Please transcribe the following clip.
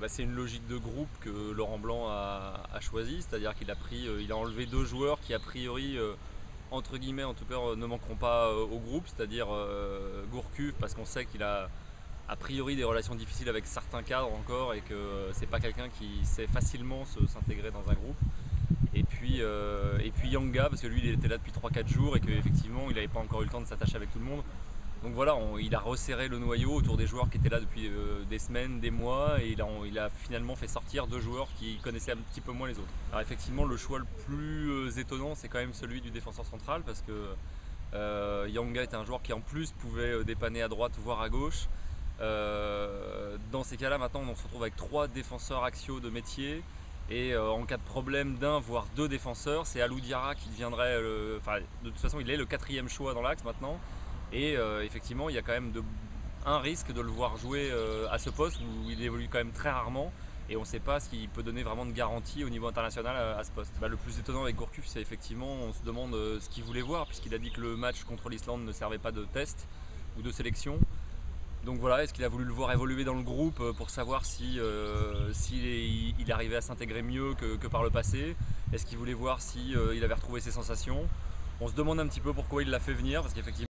c'est une logique de groupe que Laurent Blanc a choisie, c'est-à-dire qu'il il a enlevé deux joueurs qui a priori, entre guillemets en tout cas, ne manqueront pas au groupe, c'est-à-dire Gourcuff, parce qu'on sait qu'il a priori des relations difficiles avec certains cadres encore et que c'est pas quelqu'un qui sait facilement s'intégrer dans un groupe. Et puis Yanga, parce que lui il était là depuis 3-4 jours et qu'effectivement il n'avait pas encore eu le temps de s'attacher avec tout le monde. Donc voilà, il a resserré le noyau autour des joueurs qui étaient là depuis des semaines, des mois, et il a finalement fait sortir deux joueurs qui connaissaient un petit peu moins les autres. Alors effectivement, le choix le plus étonnant, c'est quand même celui du défenseur central, parce que Yanga était un joueur qui en plus pouvait dépanner à droite voire à gauche. Dans ces cas-là, maintenant, on se retrouve avec trois défenseurs axiaux de métier. Et en cas de problème d'un voire deux défenseurs, c'est Alou Diarra qui deviendrait, de toute façon il est le quatrième choix dans l'axe maintenant. Et effectivement il y a quand même un risque de le voir jouer à ce poste où il évolue quand même très rarement. Et on ne sait pas s'il peut donner vraiment de garantie au niveau international à ce poste. Le plus étonnant avec Gourcuff, c'est effectivement, on se demande ce qu'il voulait voir, puisqu'il a dit que le match contre l'Islande ne servait pas de test ou de sélection. Donc voilà, est-ce qu'il a voulu le voir évoluer dans le groupe pour savoir s'il arrivait à s'intégrer mieux que par le passé? Est-ce qu'il voulait voir s'il avait retrouvé ses sensations? On se demande un petit peu pourquoi il l'a fait venir, parce qu'effectivement